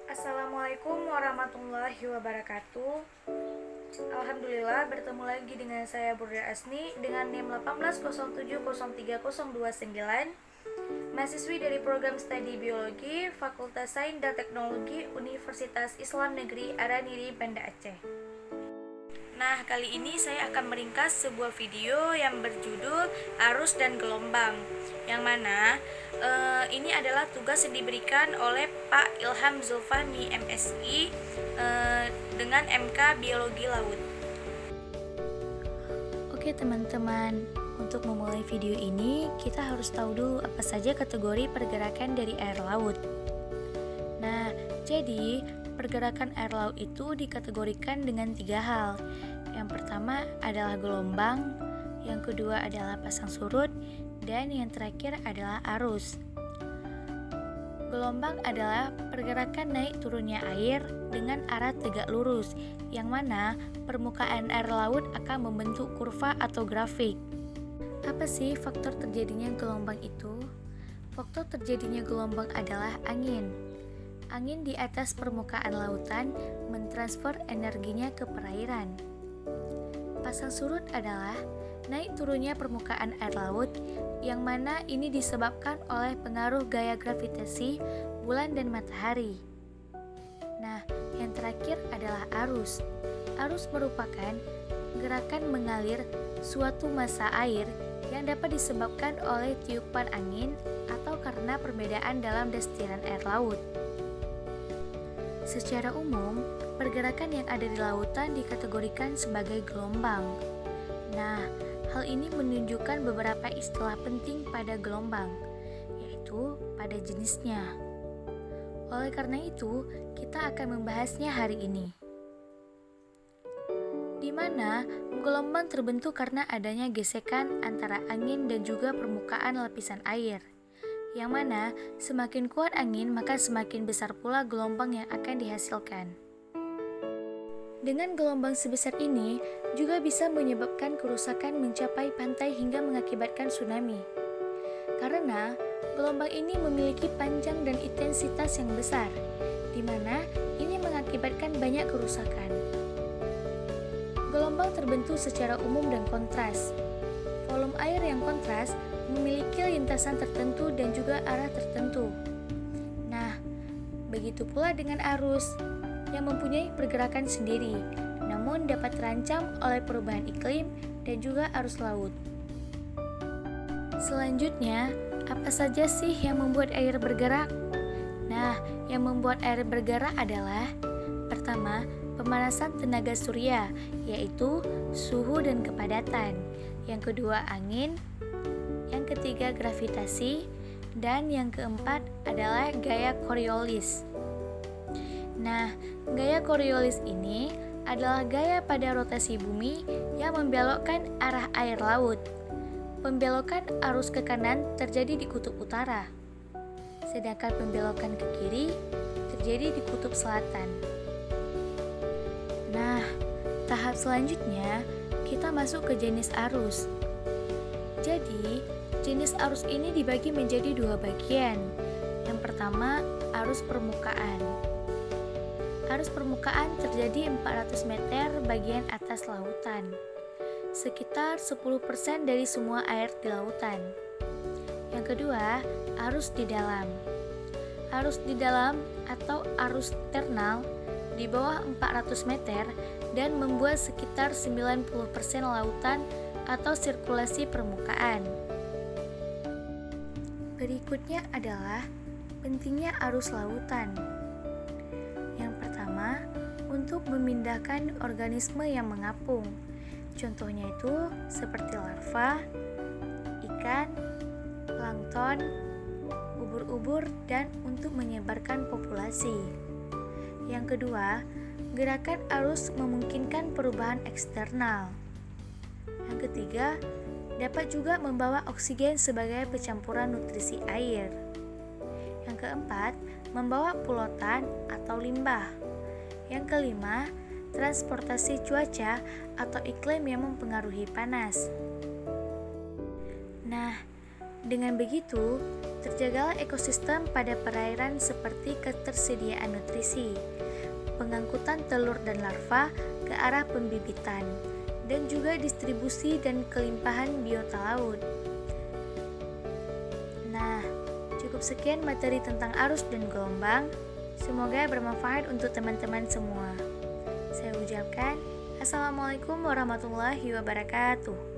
Assalamualaikum warahmatullahi wabarakatuh. Alhamdulillah bertemu lagi dengan saya Burda Asni dengan NIM 1807030209, mahasiswi dari program studi biologi Fakultas Sains dan Teknologi Universitas Islam Negeri Araniri, Banda Aceh. Nah, kali ini saya akan meringkas sebuah video yang berjudul Arus dan Gelombang, yang mana ini adalah tugas yang diberikan oleh Pak Ilham Zulfahmi MSI dengan MK Biologi Laut. Oke teman-teman, untuk memulai video ini kita harus tahu dulu apa saja kategori pergerakan dari air laut. Nah, jadi pergerakan air laut itu dikategorikan dengan 3 hal. Yang pertama adalah gelombang, yang kedua adalah pasang surut, dan yang terakhir adalah arus. Gelombang adalah pergerakan naik turunnya air dengan arah tegak lurus, yang mana permukaan air laut akan membentuk kurva atau grafik. Apa sih faktor terjadinya gelombang itu? Faktor terjadinya gelombang adalah angin. Angin di atas permukaan lautan mentransfer energinya ke perairan. Pasang surut adalah naik turunnya permukaan air laut, yang mana ini disebabkan oleh pengaruh gaya gravitasi bulan dan matahari. Nah, yang terakhir adalah arus. Arus merupakan gerakan mengalir suatu massa air yang dapat disebabkan oleh tiupan angin atau karena perbedaan dalam destiran air laut. Secara umum, pergerakan yang ada di lautan dikategorikan sebagai gelombang. Nah, hal ini menunjukkan beberapa istilah penting pada gelombang, yaitu pada jenisnya. Oleh karena itu, kita akan membahasnya hari ini. Di mana gelombang terbentuk karena adanya gesekan antara angin dan juga permukaan lapisan air. Yang mana semakin kuat angin, maka semakin besar pula gelombang yang akan dihasilkan. Dengan gelombang sebesar ini juga bisa menyebabkan kerusakan mencapai pantai hingga mengakibatkan tsunami. Karena gelombang ini memiliki panjang dan intensitas yang besar, di mana ini mengakibatkan banyak kerusakan. Gelombang terbentuk secara umum dan kontras. Volume air yang kontras memiliki lintasan tertentu dan juga arah tertentu. Nah, begitu pula dengan arus yang mempunyai pergerakan sendiri, namun dapat terancam oleh perubahan iklim dan juga arus laut. Selanjutnya, apa saja sih yang membuat air bergerak? Nah, yang membuat air bergerak adalah pertama, pemanasan tenaga surya, yaitu suhu dan kepadatan. Yang kedua, angin. Yang ketiga, gravitasi. Dan yang keempat adalah gaya Coriolis. Nah, gaya Coriolis ini adalah gaya pada rotasi bumi yang membelokkan arah air laut. Pembelokan arus ke kanan terjadi di kutub utara, sedangkan pembelokan ke kiri terjadi di kutub selatan. Nah, tahap selanjutnya kita masuk ke jenis arus. Jadi, jenis arus ini dibagi menjadi 2 bagian. Yang pertama, arus permukaan. Arus permukaan terjadi 400 meter bagian atas lautan, sekitar 10% dari semua air di lautan. Yang kedua, arus di dalam. Arus di dalam atau arus ternal di bawah 400 meter dan membuat sekitar 90% lautan atau sirkulasi permukaan. Berikutnya adalah pentingnya arus lautan. Yang pertama, untuk memindahkan organisme yang mengapung. Contohnya itu seperti larva, ikan, plankton, ubur-ubur, dan untuk menyebarkan populasi. Yang kedua, gerakan arus memungkinkan perubahan eksternal. Yang ketiga, dapat juga membawa oksigen sebagai pencampuran nutrisi air. Yang keempat, membawa pulutan atau limbah. Yang kelima, transportasi cuaca atau iklim yang mempengaruhi panas. Nah, dengan begitu, Terjagalah ekosistem pada perairan seperti ketersediaan nutrisi, pengangkutan telur dan larva ke arah pembibitan, dan juga distribusi dan kelimpahan biota laut. Nah, cukup sekian materi tentang arus dan gelombang. Semoga bermanfaat untuk teman-teman semua. Saya ucapkan Assalamualaikum warahmatullahi wabarakatuh.